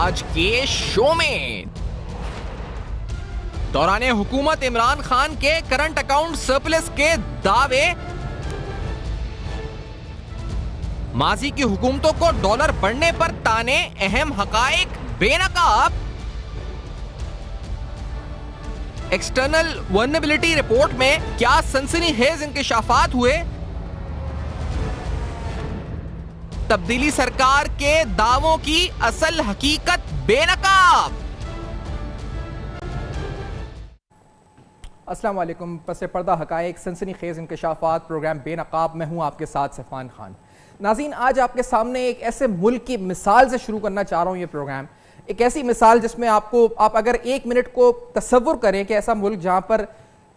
आज के शो में दौराने हुकूमत इमरान खान के करंट अकाउंट सरप्लस के दावे, माजी की हुकूमतों को डॉलर बढ़ने पर ताने, अहम हकाइक बेनकाब, एक्सटर्नल वल्नरेबिलिटी रिपोर्ट में क्या सनसनीखेज इंकशाफात हुए, तब्दीली सरकार के दावों की असल हकीकत बेनकाब। अस्सलाम वालेकुम। पस पर्दा हकाइक सनसनीखेज इंकशाफात प्रोग्राम बेनकाब में हूँ आपके साथ सफ़ान खान। नाज़रीन, आज आपके सामने एक ऐसे मुल्क की मिसाल से शुरू करना चाह रहा हूँ ये प्रोग्राम। एक ऐसी मिसाल जिसमें आप अगर एक मिनट को तसव्वुर करें कि ऐसा मुल्क जहाँ पर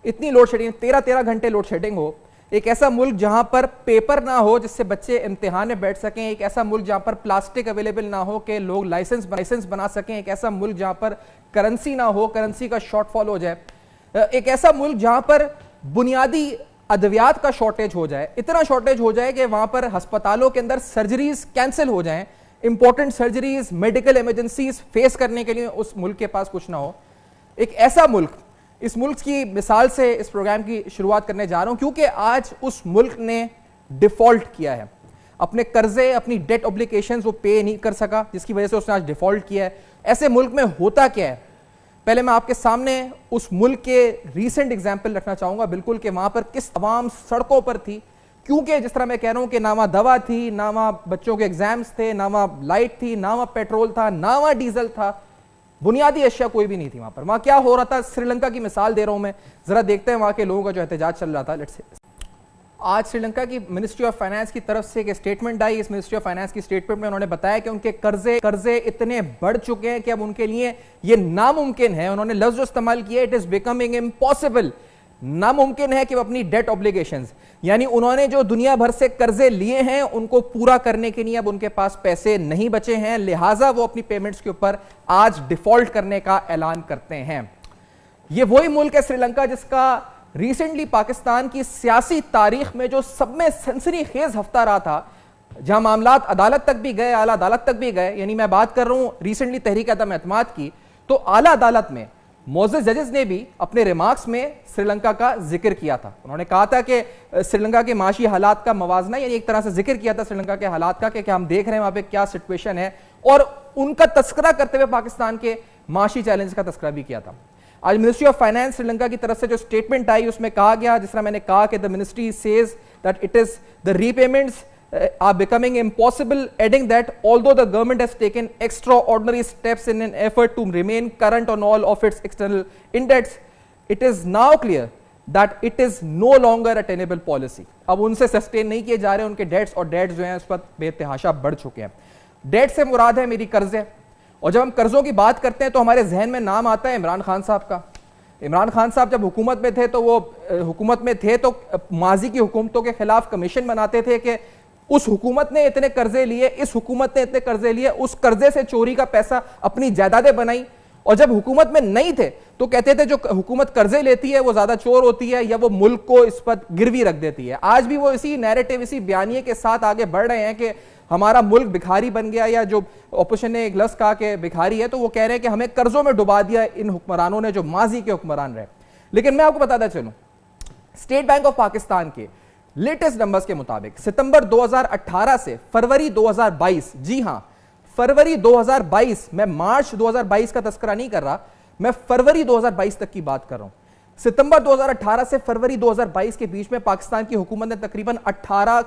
इतनी लोड शेडिंग, 13 घंटे लोड शेडिंग हो, एक ऐसा मुल्क जहाँ पर पेपर ना हो जिससे बच्चे इम्तिहान में बैठ सकें, एक ऐसा मुल्क जहाँ पर प्लास्टिक अवेलेबल ना हो कि लोग लाइसेंस बना सकें, एक ऐसा मुल्क जहाँ पर करेंसी ना हो, करेंसी का शॉर्टफॉल हो जाए, एक ऐसा मुल्क जहाँ पर बुनियादी अद्वियात का शॉर्टेज हो जाए, इतना शॉर्टेज हो जाए कि वहाँ पर अस्पतालों के अंदर सर्जरीज कैंसिल हो जाएं, important surgeries, medical emergencies face करने के लिए उस मुल्क के पास कुछ ना हो। एक ऐसा मुल्क, इस मुल्क की मिसाल से इस प्रोग्राम की शुरुआत करने जा रहा हूं क्योंकि आज उस मुल्क ने डिफॉल्ट किया है, अपने कर्जे, अपनी डेट ऑब्लिगेशंस वो पे नहीं कर सका, जिसकी वजह से उसने आज डिफॉल्ट किया है। ऐसे मुल्क में होता क्या है, पहले मैं आपके सामने उस मुल्क के रीसेंट एग्जाम्पल रखना चाहूंगा बिल्कुल, कि वहां पर किस तमाम सड़कों पर थी, क्योंकि जिस तरह मैं कह रहा हूं कि ना वहां दवा थी, ना वहां बच्चों के एग्जाम्स थे, ना वहां लाइट थी, ना वहां पेट्रोल था, ना वहां डीजल था, बुनियादी अशिया कोई भी नहीं थी वहां पर। वहां क्या हो रहा था, श्रीलंका की मिसाल दे रहा हूं मैं, जरा देखते हैं वहां के लोगों का जो एहतजाज चल रहा था। लेट्स से आज श्रीलंका की मिनिस्ट्री ऑफ फाइनेंस की तरफ से एक स्टेटमेंट आई। इस मिनिस्ट्री ऑफ फाइनेंस की स्टेटमेंट में उन्होंने बताया कि उनके कर्जे इतने बढ़ चुके हैं कि अब उनके लिए यह नामुमकिन है, उन्होंने लफ्ज इस्तेमाल किया, इट इज बिकमिंग इम्पॉसिबल, नामुमकिन है कि वो अपनी डेट ऑब्लिगेशंस, यानी उन्होंने जो दुनिया भर से कर्जे लिए हैं उनको पूरा करने के लिए अब उनके पास पैसे नहीं बचे हैं, लिहाजा वो अपनी पेमेंट्स के ऊपर आज डिफॉल्ट करने का ऐलान करते हैं। ये वही मुल्क है श्रीलंका जिसका रिसेंटली पाकिस्तान की सियासी तारीख में जो सब में सनसनीखेज हफ्ता रहा था, जहां मामलात अदालत तक भी गए, आला अदालत तक भी गए। यानी मैं बात कर रहा हूं रिसेंटली तहरीक अदम एतमाद की, तो आला अदालत में मोजेस जजेस ने भी अपने रिमार्क्स में श्रीलंका का जिक्र किया था। उन्होंने कहा था कि श्रीलंका के माशी हालात का मवाजना, यानी एक तरह से जिक्र किया था श्रीलंका के हालात का कि हम देख रहे हैं वहां पे क्या सिचुएशन है, और उनका तस्करा करते हुए पाकिस्तान के माशी चैलेंज का तस्करा भी किया था। आज मिनिस्ट्री ऑफ फाइनेंस श्रीलंका की तरफ से जो स्टेटमेंट आई उसमें कहा गया, जिस तरह मैंने कहा कि the ministry says that it is the repayments are becoming impossible, adding that although the government has taken extraordinary steps in an effort to remain current on all of its external indebts, it is now clear that it is no longer a tenable policy। अब उनसे sustain नहीं किए जा रहे उनके dates, और dates जो हैं उस पर बेतहाशा बढ़ चुके हैं। डेट से मुराद है मेरी कर्जे, और जब हम कर्जों की बात करते हैं तो हमारे जहन में नाम आता है इमरान खान साहब का। इमरान खान साहब जब हुकूमत में थे तो वो हुकूमत में थे तो माजी की हुकूमतों के खिलाफ कमीशन बनाते थे कि उस हुकूमत ने इतने कर्जे लिए, इस हुकूमत ने इतने कर्जे लिए, उस कर्जे से चोरी का पैसा अपनी जायदादें बनाई। और जब हुकूमत में नहीं थे तो कहते थे जो हुकूमत कर्जे लेती है वो ज्यादा चोर होती है या वो मुल्क को इस पर गिरवी रख देती है। आज भी वो इसी नैरेटिव, इसी बयानिए के साथ आगे बढ़ रहे हैं कि हमारा मुल्क भिखारी बन गया, या जो ऑपोजिशन ने एक लफ्ज कहा कि भिखारी है, तो वो कह रहे हैं कि हमें कर्जों में डुबा दिया इन हुक्मरानों ने जो माजी के हुक्मरान रहे। लेकिन मैं आपको बताता चलूं, स्टेट बैंक ऑफ पाकिस्तान के लेटेस्ट नंबर्स के मुताबिक सितंबर 2018 से फरवरी 2022, जी हां फरवरी 2022, मैं मार्च 2022 का तस्करा नहीं कर रहा, मैं फरवरी 2022 तक की बात कर रहा हूं। सितंबर 2018 से फरवरी 2022 के बीच में पाकिस्तान की हुकूमत ने तकरीबन 18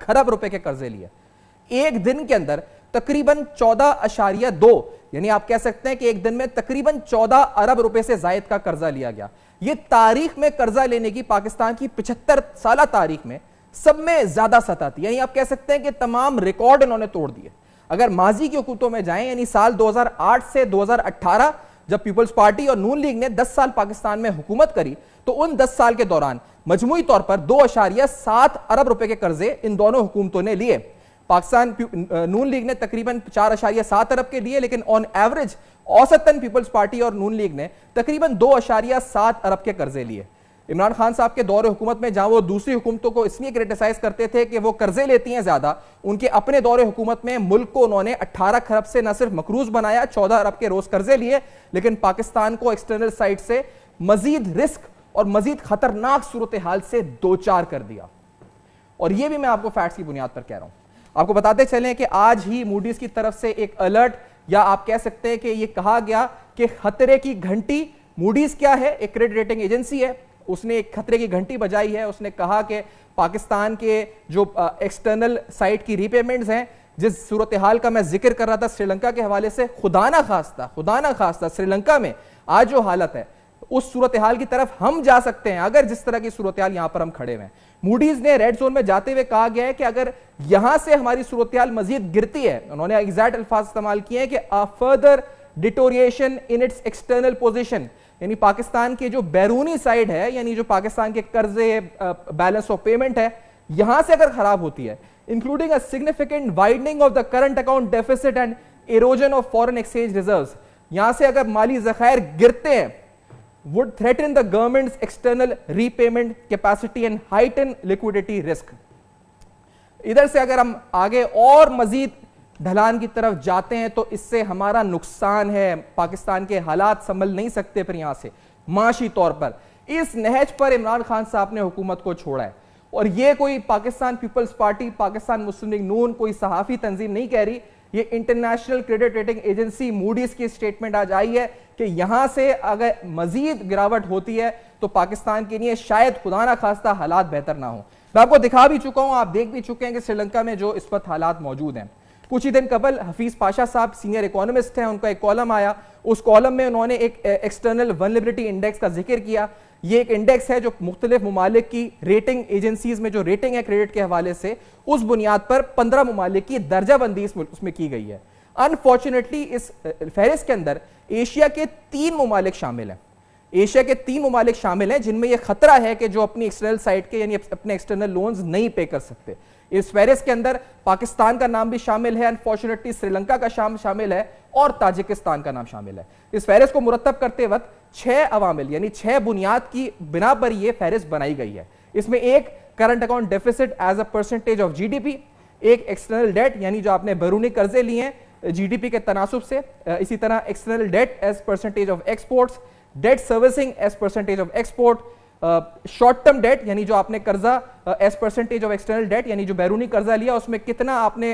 खरब रुपए के कर्जे लिए। एक दिन के अंदर तकरीबन 14.2, यानी आप कह सकते हैं कि एक दिन में तकरीबन 14 अरब रुपए से जायद का कर्जा लिया गया। यह तारीख में कर्जा लेने की पाकिस्तान की 75 साल तारीख में सब में ज्यादा सतह थी, यानी आप कह सकते हैं कि तमाम रिकॉर्ड इन्होंने तोड़ दिए। अगर माजी की हुकूमतों में जाएं, यानी साल 2008 से 2018 जब पीपल्स पार्टी और नून लीग ने 10 साल पाकिस्तान में हुकूमत करी, तो उन 10 साल के दौरान मजमूई तौर पर 2.7 अरब रुपए के कर्जे इन दोनों हुकूमतों ने लिए। पाकिस्तान नून लीग ने तकरीबन 4.7 अरब के लिए, लेकिन ऑन एवरेज औसतन पीपल्स पार्टी और नून लीग ने तकरीबन 2.7 अरब के कर्जे लिए। इमरान खान साहब के दौरे हुकूमत में जहां वो दूसरी हुकूमतों को इसलिए क्रिटिसाइज करते थे कि वो कर्जे लेती हैं ज्यादा, उनके अपने दौरे हुकूमत में मुल्क को उन्होंने 18 खरब से न सिर्फ मकरूज बनाया, 14 अरब के रोज कर्जे लिए, लेकिन पाकिस्तान को एक्सटर्नल साइड से मजीद रिस्क और मजीद खतरनाक सूरत हाल से दो चार कर दिया। और यह भी मैं आपको फैक्ट्स की बुनियाद पर कह रहा हूं। आपको बताते चलें कि आज ही मूडीज की तरफ से एक अलर्ट, या आप कह सकते हैं कि यह कहा गया कि खतरे की घंटी, मूडीज क्या है, एक क्रेडिट रेटिंग एजेंसी है, उसने एक खतरे की घंटी बजाई है। उसने कहा कि पाकिस्तान के जो एक्सटर्नल साइड की रीपेमेंट्स हैं, जिस सूरत हाल का मैं जिक्र कर रहा था श्रीलंका के हवाले से, खुदा ना खास्ता श्रीलंका में आज जो हालत है, उस सूरत हाल की तरफ हम जा सकते हैं अगर जिस तरह की सूरत हाल यहां पर हम खड़े हुए हैं। मूडीज ने रेड जोन में जाते हुए कहा गया है कि अगर यहां से हमारी सूरत हाल मजीद गिरती है, उन्होंने एग्जैक्ट अल्फाज इस्तेमाल किए हैं कि a further deterioration in its external position, यानी पाकिस्तान की जो बैरूनी साइड है, यानी जो पाकिस्तान के कर्जे बैलेंस ऑफ पेमेंट है, यहां से अगर खराब होती है, including a significant widening of the current account deficit and erosion of foreign exchange reserves, यहां से अगर माली जखायर गिरते हैं, would threaten the government's external repayment capacity and heighten liquidity risk। इधर से अगर हम आगे और मजीद ढलान की तरफ जाते हैं तो इससे हमारा नुकसान है, पाकिस्तान के हालात संभल नहीं सकते फिर यहां से माशी तौर पर। इस नहज पर इमरान खान साहब ने हुकूमत को छोड़ा है, और यह कोई पाकिस्तान पीपल्स पार्टी, पाकिस्तान मुस्लिम लीग नून, कोई सहाफी तंजीम नहीं कह रही, ये international credit rating agency Moody's की स्टेटमेंट आज आई है कि यहां से अगर मजीद गिरावट होती है तो पाकिस्तान के लिए शायद खुदा ना खास्ता हालात बेहतर ना हो। मैं आपको दिखा भी चुका हूं, आप देख भी चुके हैं कि श्रीलंका में जो इस वक्त हालात मौजूद हैं। कुछ ही दिन कबल हफीज पाशा साहब सीनियर इकोनॉमिस्ट हैं, उनका एक कॉलम आया, उस कॉलम में उन्होंने एक एक्सटर्नल वल्नरेबिलिटी इंडेक्स का जिक्र किया। ये एक इंडेक्स है जो मुख्तलिफ ममालिक की रेटिंग एजेंसीज में जो रेटिंग है क्रेडिट के हवाले से, उस बुनियाद पर 15 ममालिक की दर्जाबंदी उसमें की गई है। अनफॉर्चुनेटली इस फहरिस्त के अंदर एशिया के 3 ममालिक शामिल हैं, एशिया के 3 ममालिक शामिल हैं जिनमें यह खतरा है कि जो अपनी एक्सटर्नल साइड के यानी अपने एक्सटर्नल लोन्स नहीं पे कर सकते। इस फहरिस्त के अंदर पाकिस्तान का नाम भी शामिल है, अनफॉर्चुनेटली श्रीलंका का शामिल है, और ताजिकिस्तान का नाम शामिल है। इस फहरिस्त को मुरतब करते वक्त 6 अवामिल यानी 6 बुनियाद की बिना पर यह फहरिस्त बनाई गई है। इसमें एक current account deficit as a percentage of GDP, एक एक्सटर्नल डेट यानी जो आपने बैरूनी कर्जे लिए हैं जीडीपी के तनासुब से, इसी तरह external debt as percentage of exports, debt servicing as percentage of export, short term debt यानी जो आपने कर्जा as percentage of external debt यानी जो बैरूनी कर्जा लिया उसमें कितना आपने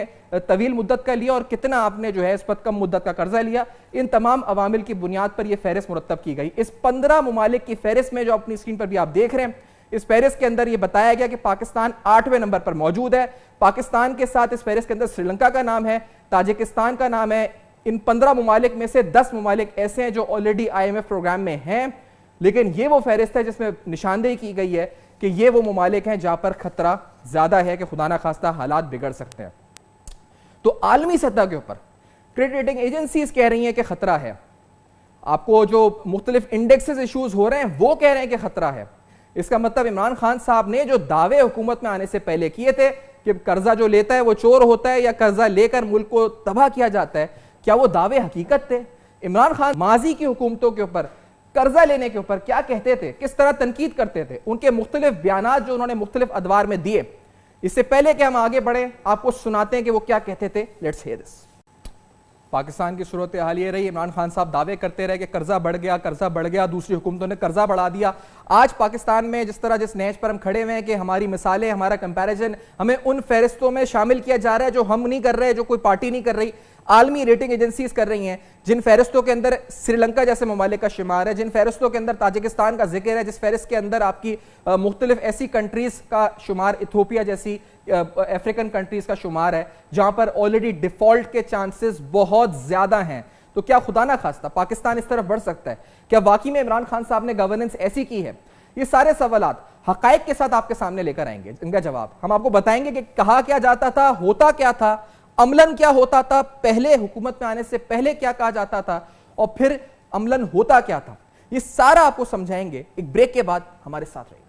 तवील मुद्दत का लिया और कितना आपने जो है इस पर कम मुद्दत का कर्जा लिया। इन तमाम अवामिल की बुनियाद पर यह फहरिस्त मुरतब की गई। इस 15 ममालिक की फहरिस्त में जो अपनी स्क्रीन पर भी आप देख रहे हैं, इस फहरिस्त के अंदर यह बताया गया कि पाकिस्तान 8वें नंबर पर मौजूद है। पाकिस्तान के साथ इस फहरिस्त के अंदर श्रीलंका का नाम है, ताजिकिस्तान का नाम है। इन 15 ममालिक में से 10 ममालिक ऐसे हैं जो ऑलरेडी IMF प्रोग्राम में हैं, लेकिन ये वो फहरिस्त है जिसमें निशानदेही की गई है कि ये वो ममालिक हैं जहां पर खतरा ज्यादा है कि खुदा ना खास्ता हालात बिगड़ सकते हैं। तो आलमी सतह के ऊपर क्रेडिट रेटिंग एजेंसीज कह रही हैं कि खतरा है, आपको जो मुख्तलिफ इंडेक्सेस इशूज हो रहे हैं वो कह रहे हैं कि खतरा है। इसका मतलब इमरान खान साहब ने जो दावे हुकूमत में आने से पहले किए थे कि कर्जा जो लेता है वो चोर होता है या कर्जा लेकर मुल्क को तबाह किया जाता है, क्या वो दावे हकीकत थे? इमरान खान माजी की हुकूमतों के ऊपर कर्जा लेने के ऊपर क्या कहते थे, किस तरह तनकीद करते थे, उनके मुख्तलिफ बयानात जो उन्होंने मुख्तलिफ अदवार में दिए। इससे पहले कि हम आगे बढ़े आपको सुनाते हैं कि वो क्या कहते थे। Let's hear this. पाकिस्तान की सूरत हाल ये रही, इमरान खान साहब दावे करते रहे कि कर्जा बढ़ गया, दूसरी हुकूमतों ने कर्जा बढ़ा दिया। आज पाकिस्तान में जिस तरह जिस नहज पर हम खड़े हुए हैं कि हमारी मिसालें, हमारा कंपैरिजन हमें उन फहरिस्तों में शामिल किया जा रहा है जो हम नहीं कर रहे, जो कोई पार्टी नहीं कर रही, आलमी रेटिंग एजेंसीज कर रही हैं, जिन फहरिस्तों के अंदर श्रीलंका जैसे ममालिक का शुमार है, जिन फहरिस्तों के अंदर ताजिकिस्तान का जिक्र है, जिस फहरिस्त के अंदर आपकी मुख्तलिफ ऐसी कंट्रीज का शुमार, इथियोपिया जैसी अफ्रीकन कंट्रीज का शुमार है जहां पर ऑलरेडी डिफॉल्ट के चांसेस बहुत ज्यादा हैं। तो क्या खुदा ना खास्ता पाकिस्तान इस तरफ बढ़ सकता है? क्या वाकई में इमरान खान साहब ने गवर्नेंस ऐसी की है? ये सारे सवालात हकायक के साथ आपके सामने लेकर आएंगे, इनका जवाब हम आपको बताएंगे कि कहा क्या जाता था, होता क्या था, अमलन क्या होता था, पहले हुकूमत में आने से पहले क्या कहा जाता था और फिर अमलन होता क्या था। ये सारा आपको समझाएंगे एक ब्रेक के बाद। हमारे साथ रहिए।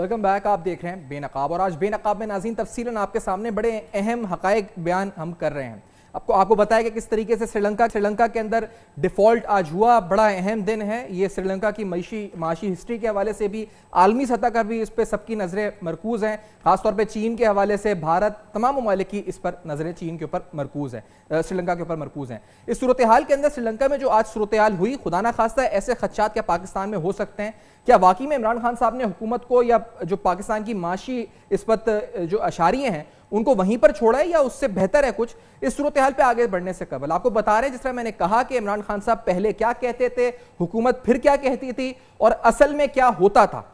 Welcome back. आप देख रहे हैं बेनकाब और आज बेनकाब में नाज़रीन तफसीलन आपके सामने बड़े अहम हकायक बयान हम कर रहे हैं। आपको बताया कि किस तरीके से श्रीलंका के अंदर डिफॉल्ट आज हुआ। बड़ा अहम दिन है ये। श्रीलंका की माशी हिस्ट्री के हवाले से भी, आलमी सतह का भी इस पर सबकी नज़रें मरकूज़ हैं। खासतौर पे चीन के हवाले से भारत, तमाम ममालिक की इस पर नज़रें चीन के ऊपर मरकूज़ हैं, श्रीलंका के ऊपर मरकूज़ हैं। इस सूरत हाल के अंदर श्रीलंका में जो आज सूरत हाल हुई, खुदा ना खास्ता ऐसे खदशात क्या पाकिस्तान में हो सकते हैं? क्या वाकई में इमरान खान साहब ने हुकूमत को या जो पाकिस्तान की माशी इस वक्त जो अशारिये हैं उनको वहीं पर छोड़ा है या उससे बेहतर है कुछ? इस सूरत हाल पे आगे बढ़ने से कबल आपको बता रहे हैं, जिस तरह मैंने कहा कि इमरान खान साहब पहले क्या कहते थे, हुकूमत फिर क्या कहती थी और असल में क्या होता था,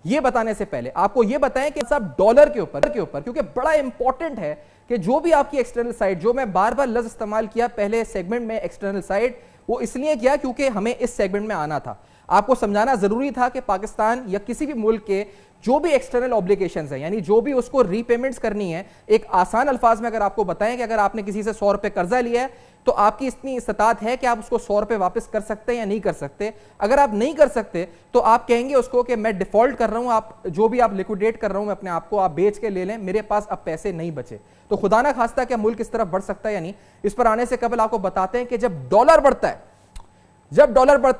ये बताने से पहले आपको ये बताएं कि साहब डॉलर के ऊपर क्योंकि बड़ा इंपॉर्टेंट है कि जो भी आपकी एक्सटर्नल साइड, जो मैं बार बार लफ्ज इस्तेमाल किया पहले सेगमेंट में एक्सटर्नल साइड, वो इसलिए किया क्योंकि हमें इस सेगमेंट में आना था। आपको समझाना जरूरी था कि पाकिस्तान या किसी भी मुल्क के जो भी एक्सटर्नल ऑब्लिगेशंस हैं, यानी जो भी उसको रीपेमेंट्स करनी है, एक आसान अल्फाज में अगर आपको बताएं कि अगर आपने किसी से 100 रुपए कर्जा लिया है तो आपकी इतनी इस्तात है कि आप उसको 100 रुपए वापस कर सकते हैं या नहीं कर सकते। अगर आप नहीं कर सकते तो आप कहेंगे उसको कि मैं डिफॉल्ट कर रहा हूं, आप जो भी आप लिक्विडेट कर रहा हूं मैं अपने आप को, आप बेच के ले लें, मेरे पास अब पैसे नहीं बचे। तो खुदा ना खास्ता क्या मुल्क इस तरफ बढ़ सकता है या नहीं? इस पर आने से कबल आपको बताते हैं कि जब डॉलर बढ़ता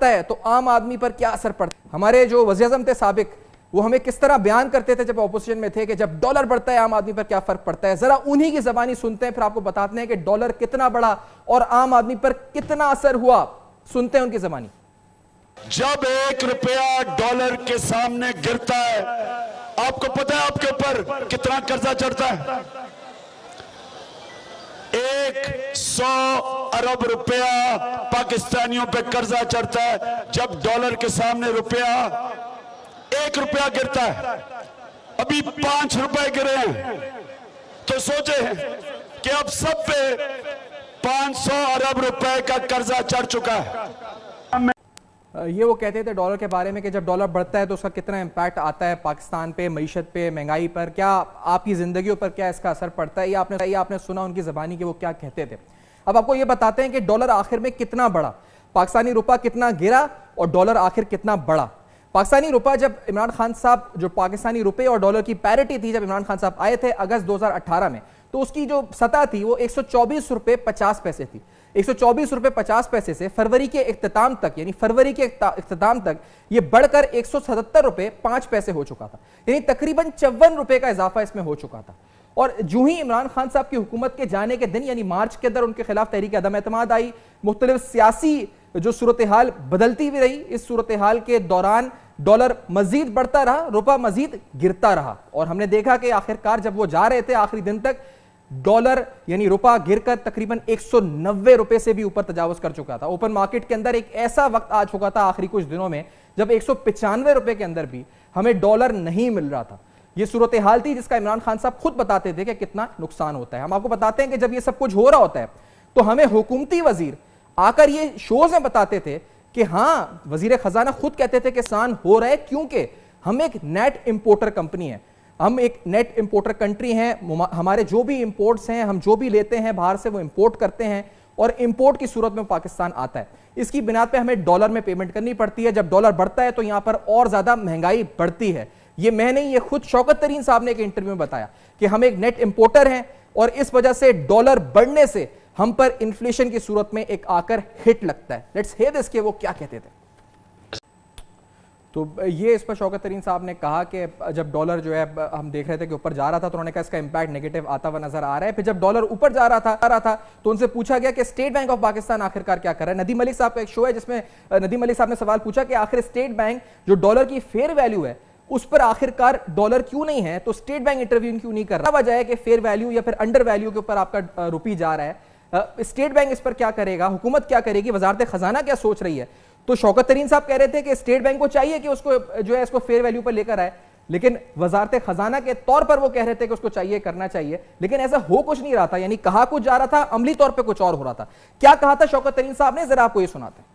है तो आम आदमी पर क्या असर पड़ता है। हमारे जो वज़ीर आज़म थे साबिक, वो हमें किस तरह बयान करते थे जब ऑपोजिशन में थे कि जब डॉलर बढ़ता है आम आदमी पर क्या फर्क पड़ता है। जरा उन्हीं की ज़बानी सुनते हैं, फिर आपको बताते हैं कि डॉलर कितना बढ़ा और आम आदमी पर कितना असर हुआ। सुनते हैं उनकी ज़बानी। जब 1 रुपया डॉलर के सामने गिरता है, आपको पता है आपके ऊपर कितना कर्जा चढ़ता है? 100 अरब रुपया पाकिस्तानियों पे कर्जा चढ़ता है जब डॉलर के सामने रुपया 1 रुपया गिरता है। अभी 5 रुपए गिरे हैं तो सोचे कि अब सब पे 500 अरब रुपए का कर्जा चढ़ चुका है। ये वो कहते थे डॉलर के बारे में कि जब डॉलर बढ़ता है तो उसका कितना इम्पैक्ट आता है पाकिस्तान पे, मईशत पे, महंगाई पर, क्या आपकी जिंदगियों पर क्या इसका असर पड़ता है। ये आपने सुना उनकी ज़बानी कि वो क्या कहते थे। अब आपको ये बताते हैं कि डॉलर आखिर में कितना बढ़ा, पाकिस्तानी रुपया कितना गिरा और डॉलर आखिर कितना बढ़ा। पाकिस्तानी रुपया जब इमरान खान साहब, जो पाकिस्तानी रुपये और डॉलर की पैरिटी थी जब इमरान खान साहब आए थे अगस्त 2018 में, तो उसकी जो सतह थी वो 124 रुपये 50 पैसे थी। 124 रुपये 50 पैसे से फरवरी के इख्तिताम तक, यानी फरवरी के इख्तिताम तक ये बढ़कर 177 रुपये 5 पैसे हो चुका था, यानी तकरीबन 54 रुपये का इजाफा इसमें हो चुका था। और जो ही इमरान खान साहब की हुकूमत के जाने के दिन, यानी मार्च के अंदर उनके खिलाफ तहरीक अदम एतमाद आई, मुख्तलिफ सियासी जो सूरत हाल बदलती भी रही, इस सूरत हाल के दौरान डॉलर मजीद बढ़ता रहा, रुपया मजीद गिरता रहा। और हमने देखा कि आखिरकार जब वो जा रहे थे आखिरी दिन तक, डॉलर यानी रुपया गिरकर तकरीबन 190 रुपए से भी ऊपर तजावुज कर चुका था। ओपन मार्केट के अंदर एक ऐसा वक्त आ चुका था आखिरी कुछ दिनों में जब 195 रुपए के अंदर भी हमें डॉलर नहीं मिल रहा था। यह सूरत हाल थी जिसका इमरान खान साहब खुद बताते थे कि कितना नुकसान होता है। हम आपको बताते हैं कि जब यह सब कुछ हो रहा होता है तो हमें हुकूमती वजीर आकर ये शोज में बताते थे कि हाँ, वजीर खजाना खुद कहते थे कि नुकसान हो रहा है क्योंकि हम एक नेट इंपोर्टर कंपनी है, हम एक नेट इंपोर्टर कंट्री हैं। हमारे जो भी इंपोर्ट्स हैं, हम जो भी लेते हैं बाहर से वो इंपोर्ट करते हैं और इंपोर्ट की सूरत में पाकिस्तान आता है। इसकी बिना पे हमें डॉलर में पेमेंट करनी पड़ती है। जब डॉलर बढ़ता है तो यहां पर और ज्यादा महंगाई बढ़ती है। ये मैं नहीं, ये खुद शौकत तरीन साहब ने एक इंटरव्यू में बताया कि हम एक नेट इंपोर्टर हैं और इस वजह से डॉलर बढ़ने से हम पर इन्फ्लेशन की सूरत में एक आकर हिट लगता है। लेट्स हियर दिस कि वो क्या कहते थे। तो ये इस पर शौकत तरीन साहब ने कहा कि जब डॉलर जो है हम देख रहे थे कि ऊपर जा रहा था तो उन्होंने कहा इसका इंपैक्ट नेगेटिव आता हुआ नजर आ रहा है। फिर जब डॉलर ऊपर जा रहा था तो उनसे पूछा गया कि स्टेट बैंक ऑफ पाकिस्तान आखिरकार क्या कर रहा है। नदीम मलिक साहब का एक शो है जिसमें नदीम मलिक साहब ने सवाल पूछा कि आखिर स्टेट बैंक जो डॉलर की फेयर वैल्यू है उस पर आखिरकार डॉलर क्यों नहीं है, तो स्टेट बैंक इंटरव्यू क्यों नहीं कर रहा। वजह है कि फेयर वैल्यू या फिर अंडर वैल्यू के ऊपर आपका रुपी जा रहा है। स्टेट बैंक इस पर क्या करेगा, हुकूमत क्या करेगी, वजारत खजाना क्या सोच रही है। तो शौकत तरीन साहब कह रहे थे कि स्टेट बैंक को चाहिए कि उसको जो है इसको फेयर वैल्यू पर लेकर आए, लेकिन वजारत खजाना के तौर पर वो कह रहे थे कि उसको चाहिए, करना चाहिए, लेकिन ऐसा हो कुछ नहीं रहा था। यानी कहा कुछ जा रहा था, अमली तौर पर कुछ और हो रहा था। क्या कहा था शौकत तरीन साहब ने, जरा आपको ये सुनाते हैं।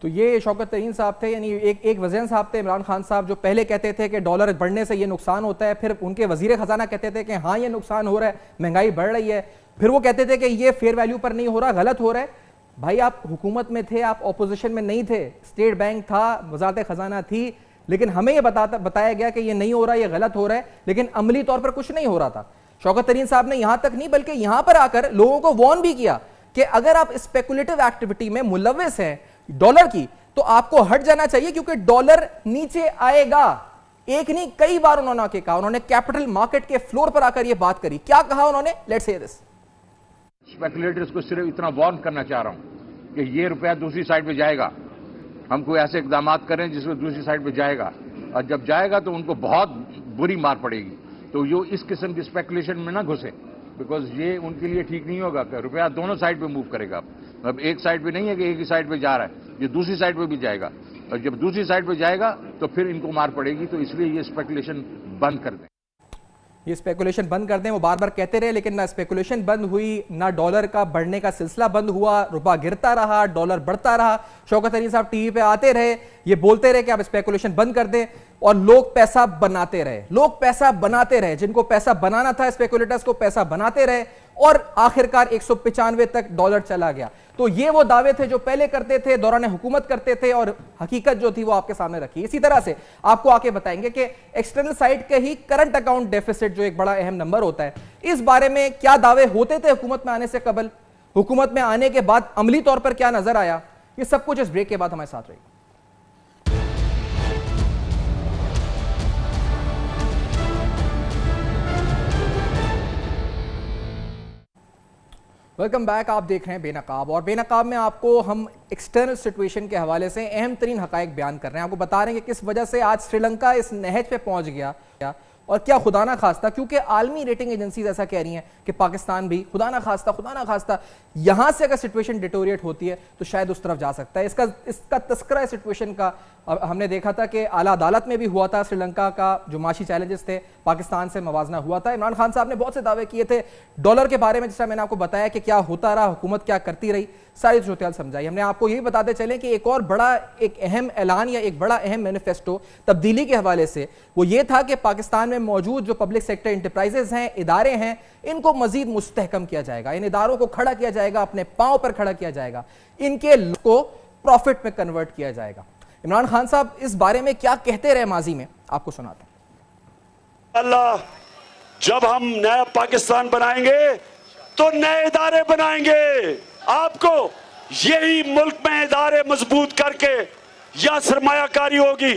तो ये शौकत तरीन साहब थे, यानी एक वज़ीर साहब थे इमरान खान साहब, जो पहले कहते थे कि डॉलर बढ़ने से ये नुकसान होता है, फिर उनके वजीर खजाना कहते थे कि हाँ ये नुकसान हो रहा है, महंगाई बढ़ रही है, फिर वो कहते थे कि ये फेयर वैल्यू पर नहीं हो रहा, गलत हो रहा है। भाई आप हुकूमत में थे, आप ऑपोजिशन में नहीं थे, स्टेट बैंक था, वजारत खजाना थी, लेकिन हमें यह बताया गया कि यह नहीं हो रहा, यह गलत हो रहा है, लेकिन अमली तौर पर कुछ नहीं हो रहा था। शौकत तरीन साहब ने यहां तक नहीं बल्कि यहां पर आकर लोगों को वार्न भी किया कि अगर आप स्पेकुलेटिव एक्टिविटी में मुलव्विस हैं डॉलर की तो आपको हट जाना चाहिए, क्योंकि डॉलर नीचे आएगा। एक नहीं कई बार उन्होंने आके कहा, उन्होंने कैपिटल मार्केट के फ्लोर पर आकर यह बात करी। क्या कहा उन्होंने, लेट्स हियर दिस। स्पेकुलेटर्स को सिर्फ इतना वार्न करना चाह रहा हूं कि ये रुपया दूसरी साइड पे जाएगा, हम कोई ऐसे इकदाम करें जिसमें दूसरी साइड पे जाएगा, और जब जाएगा तो उनको बहुत बुरी मार पड़ेगी। तो यो इस किस्म की स्पेकुलेशन में ना घुसे, बिकॉज ये उनके लिए ठीक नहीं होगा कि रुपया दोनों साइड पे मूव करेगा। अब एक साइड पे नहीं है कि एक ही साइड पे जा रहा है, ये दूसरी साइड पे भी जाएगा, और जब दूसरी साइड पे जाएगा तो फिर इनको मार पड़ेगी। तो इसलिए ये स्पेकुलेशन बंद कर दें, ये स्पेकुलेशन बंद कर दें। वो बार बार कहते रहे, लेकिन ना स्पेकुलेशन बंद हुई, ना डॉलर का बढ़ने का सिलसिला बंद हुआ, रुपया गिरता रहा, डॉलर बढ़ता रहा। शौकत तरीन साहब टीवी पे आते रहे, ये बोलते रहे कि आप स्पेकुलेशन बंद कर दें, और लोग पैसा बनाते रहे, लोग पैसा बनाते रहे, जिनको पैसा बनाना था स्पेकुलेटर्स को पैसा बनाते रहे, और आखिरकार 195 तक डॉलर चला गया। तो ये वो दावे थे जो पहले करते थे, दौरान हुकूमत करते थे, और हकीकत जो थी वो आपके सामने रखी। इसी तरह से आपको आके बताएंगे कि एक्सटर्नल साइड के ही करंट अकाउंट डेफिसिट जो एक बड़ा अहम नंबर होता है, इस बारे में क्या दावे होते थे हुकूमत में आने से कबल, हुकूमत में आने के बाद अमली तौर पर क्या नजर आया, ये सब कुछ इस ब्रेक के बाद हमारे साथ रहेगा। Welcome back. आप देख रहे हैं बेनकाब, और बेनकाब में आपको हम एक्सटर्नल सिचुएशन के हवाले से अहम तरीन हकायक बयान कर रहे हैं। आपको बता रहे हैं कि किस वजह से आज श्रीलंका इस नहज पे पहुंच गया, और क्या खुदा ना खास्ता, क्योंकि आलमी रेटिंग एजेंसीज ऐसा कह रही हैं कि पाकिस्तान भी खुदा ना खास्ता यहां से अगर सिचुएशन डिटोरिएट होती है तो शायद उस तरफ जा सकता है। इसका तस्करा सिचुएशन का हमने देखा था कि आला अदालत में भी हुआ था। श्रीलंका का जो माशी चैलेंजेस थे, पाकिस्तान से मवाजना हुआ था। इमरान खान साहब ने बहुत से दावे किए थे डॉलर के बारे में, जिसका मैंने आपको बताया कि क्या होता रहा, हुकूमत क्या करती रही, सारी सूरत समझाई। हमने आपको यही बताते चले कि एक और बड़ा एक अहम ऐलान या एक बड़ा अहम मैनिफेस्टो तब्दीली के हवाले से वो ये था कि पाकिस्तान में मौजूद जो पब्लिक सेक्टर इंटरप्राइजेज हैं, इदारे हैं, इनको मजीद मुस्तहकम किया जाएगा, इन इदारों को खड़ा किया जाएगा, अपने पांव पर खड़ा किया जाएगा, इनके को प्रॉफिट में कन्वर्ट किया जाएगा। इमरान खान साहब इस बारे में क्या कहते रहे माजी में, आपको सुनाते हैं। अल्लाह, जब हम नया पाकिस्तान बनाएंगे तो नए इदारे बनाएंगे। आपको यही मुल्क में इदारे मजबूत करके या सरमायाकारी होगी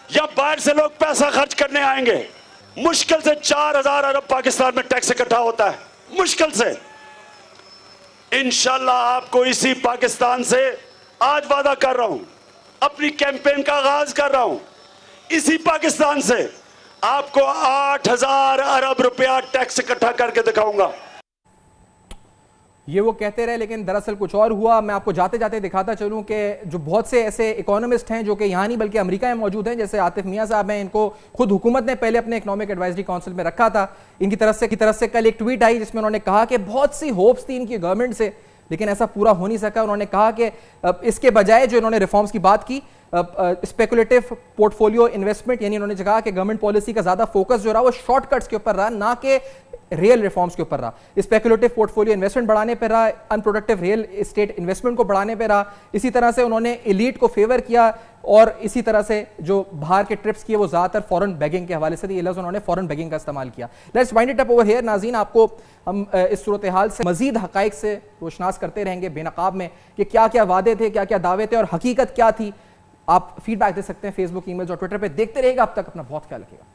या बाहर से लोग पैसा खर्च करने आएंगे। मुश्किल से 4000 अरब पाकिस्तान में टैक्स इकट्ठा होता है, मुश्किल से। इंशाल्लाह आपको इसी पाकिस्तान से आज वादा कर रहा हूं, अपनी कैंपेन का आगाज कर रहा हूं, इसी पाकिस्तान से आपको 8000 अरब रुपया टैक्स इकट्ठा करके दिखाऊंगा। ये वो कहते रहे, लेकिन दरअसल कुछ और हुआ। मैं आपको जाते जाते दिखाता चलूं कि जो बहुत से ऐसे इकोनॉमिस्ट हैं जो कि यहाँ नहीं बल्कि अमेरिका में मौजूद हैं, जैसे आतिफ मियां साहब हैं, इनको खुद हुकूमत ने पहले अपने इकोनॉमिक एडवाइजरी काउंसिल में रखा था। इनकी तरफ से कल एक ट्वीट आई जिसमें उन्होंने कहा कि बहुत सी होप्स थी इनकी गवर्नमेंट से, लेकिन ऐसा पूरा हो नहीं सका। उन्होंने कहा कि इसके बजाय जो इन्होंने रिफॉर्म्स की बात की, स्पेकुलेटिव पोर्टफोलियो इन्वेस्टमेंट, यानी उन्होंने कहा कि गवर्नमेंट पॉलिसी का ज्यादा फोकस जो रहा वो शॉर्टकट्स के ऊपर रहा, ना कि रियल रिफॉर्म्स के ऊपर रहा। स्पेकुलेटिव पोर्टफोलियो इन्वेस्टमेंट बढ़ाने पर रहा, अनप्रोडक्टिव रियल एस्टेट इन्वेस्टमेंट को बढ़ाने पर रहा। इसी तरह से उन्होंने एलीट को फेवर किया, और इसी तरह से जो बाहर के ट्रिप्स किए वो ज्यादातर फॉरेन बेगिंग के हवाले से ये लफ्ज़ उन्होंने फॉरेन बेगिंग का इस्तेमाल किया। Let's wind it up over here. नाज़रीन, आपको हम इस सूरत हाल से मजीद हकाइक से रोशनास करते रहेंगे बेनकाब में कि क्या क्या वादे थे, क्या क्या दावे थे, और हकीकत क्या थी। आप फीडबैक दे सकते हैं फेसबुक, ईमेल्स और ट्विटर पर। देखते रहेगा। अब तक अपना बहुत ख्याल रखिएगा।